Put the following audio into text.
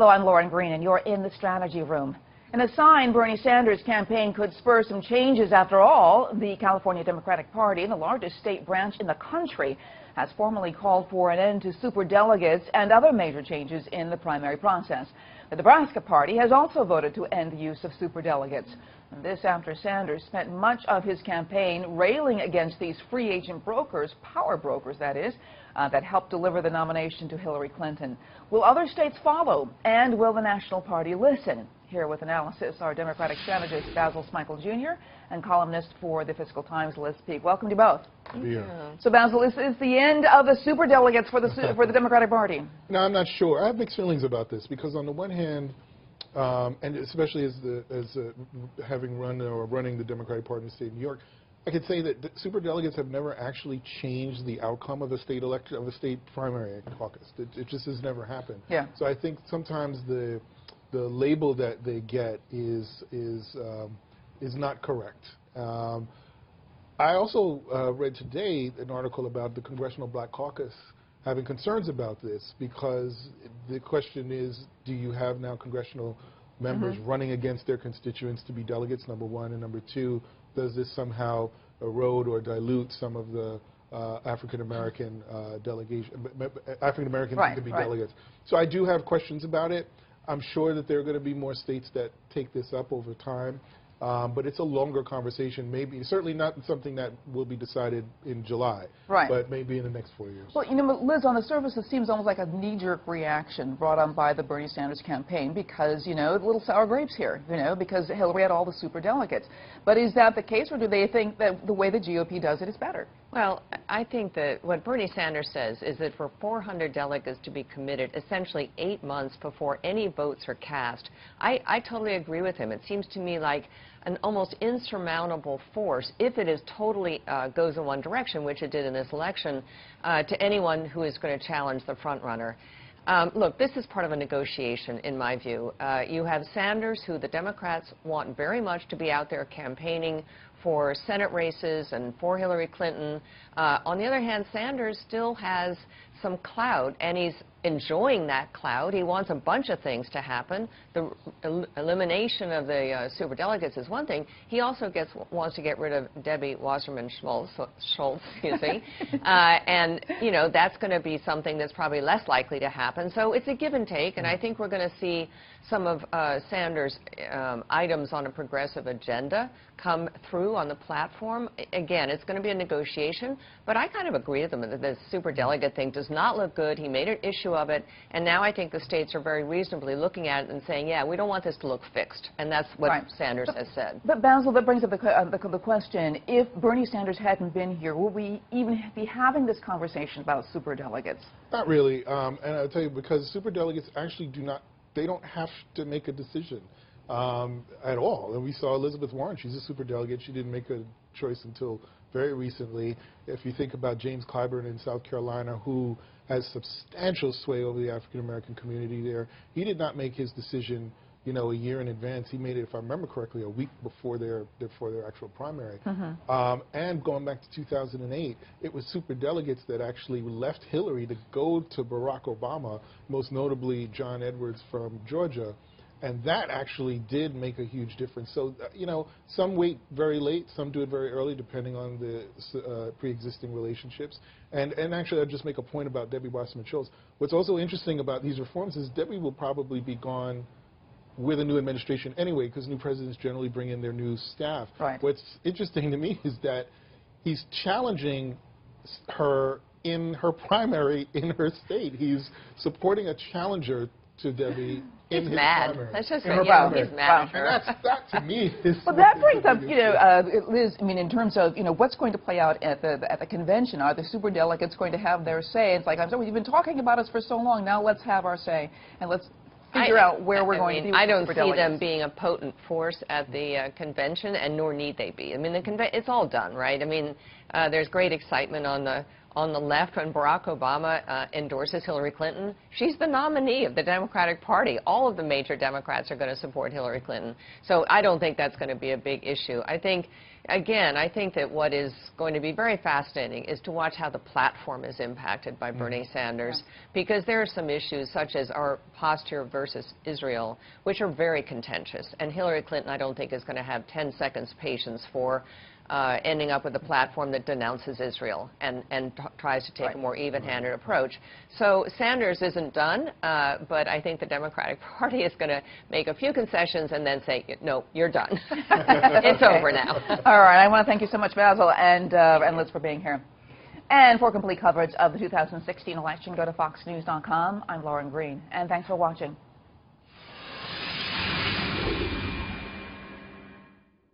Hello, I'm Lauren Green, and you're in the strategy room. In a sign, Bernie Sanders' campaign could spur some changes. After all, the California Democratic Party, the largest state branch in the country, has formally called for an end to superdelegates and other major changes in the primary process. The Nebraska Party has also voted to end the use of superdelegates. And this after Sanders spent much of his campaign railing against these free agent brokers, power brokers that is, that helped deliver the nomination to Hillary Clinton. Will other states follow? And will the National Party listen? Here with analysis are Democratic strategist Basil Smikle Jr. and columnist for the Fiscal Times, Liz Peek. Welcome to you both. Yeah. So, Basil, is the end of the superdelegates for the Democratic Party? No, I'm not sure. I have mixed feelings about this because, on the one hand, and especially as having run or running the Democratic Party in the state of New York, I could say that superdelegates have never actually changed the outcome of a state election, of a state primary caucus. It just has never happened. Yeah. So I think sometimes the label that they get is not correct. I also read today an article about the Congressional Black Caucus having concerns about this because the question is, do you have now congressional members running against their constituents to be delegates, number one, and number two, does this somehow erode or dilute some of the African Americans to be delegates? So I do have questions about it. I'm sure that there are going to be more states that take this up over time, but it's a longer conversation. Maybe, certainly not something that will be decided in July, but maybe in the next 4 years. Well, you know, Liz, on the surface, it seems almost like a knee-jerk reaction brought on by the Bernie Sanders campaign because, you know, little sour grapes here, you know, because Hillary had all the superdelegates. But is that the case, or do they think that the way the GOP does it is better? Well, I think that what Bernie Sanders says is that for 400 delegates to be committed essentially 8 months before any votes are cast, I totally agree with him. It seems to me like an almost insurmountable force if it is totally goes in one direction, which it did in this election, to anyone who is going to challenge the front runner. Look, this is part of a negotiation, in my view. You have Sanders, who the Democrats want very much to be out there campaigning for Senate races and for Hillary Clinton. On the other hand, Sanders still has some clout, and he's enjoying that clout. He wants a bunch of things to happen. The elimination of the superdelegates is one thing. He also wants to get rid of Debbie Wasserman-Schultz, and, you know, that's going to be something that's probably less likely to happen. So it's a give and take, and I think we're going to see some of Sanders' items on a progressive agenda come through on the platform. Again, it's going to be a negotiation, but I kind of agree with him that the superdelegate thing does not look good. He made an issue of it, and now I think the states are very reasonably looking at it and saying, yeah, we don't want this to look fixed, and that's what Sanders has said. But Basil, that brings up the question, if Bernie Sanders hadn't been here, would we even be having this conversation about superdelegates? Not really, and I'll tell you, because superdelegates actually they don't have to make a decision at all. And we saw Elizabeth Warren, she's a superdelegate. She didn't make a choice until very recently. If you think about James Clyburn in South Carolina, who has substantial sway over the African-American community there, he did not make his decision, you know, a year in advance. He made it, if I remember correctly, a week before their actual primary. And going back to 2008, it was superdelegates that actually left Hillary to go to Barack Obama, most notably John Edwards from Georgia. And that actually did make a huge difference. So, you know, some wait very late, some do it very early, depending on the pre-existing relationships. And actually, I'll just make a point about Debbie Wasserman-Schultz. What's also interesting about these reforms is Debbie will probably be gone with a new administration anyway, because new presidents generally bring in their new staff. What's interesting to me is that he's challenging her in her primary in her state. He's supporting a challenger to Debbie in his primary. That's just he's mad. And that to me is. Well, that brings up, you know, Liz. I mean, in terms of, you know, what's going to play out at the convention. Are the superdelegates going to have their say? It's like, I'm sorry, you've been talking about us for so long. Now let's have our say, and let's figure out where we're going to be with I don't see them being a potent force at the convention, and nor need they be. I mean, it's all done, right? I mean, there's great excitement on the left when Barack Obama endorses Hillary Clinton. She's the nominee of the Democratic Party. All of the major Democrats are going to support Hillary Clinton. So I don't think that's going to be a big issue. I think again, I think that what is going to be very fascinating is to watch how the platform is impacted by Bernie Sanders, because there are some issues such as our posture versus Israel, which are very contentious. And Hillary Clinton, I don't think, is going to have 10 seconds patience for ending up with a platform that denounces Israel and tries to take a more even-handed approach. So Sanders isn't done, but I think the Democratic Party is going to make a few concessions and then say, no, you're done. It's over now. All right. I want to thank you so much, Basil and Liz, for being here. And for complete coverage of the 2016 election, go to foxnews.com. I'm Lauren Green, and thanks for watching.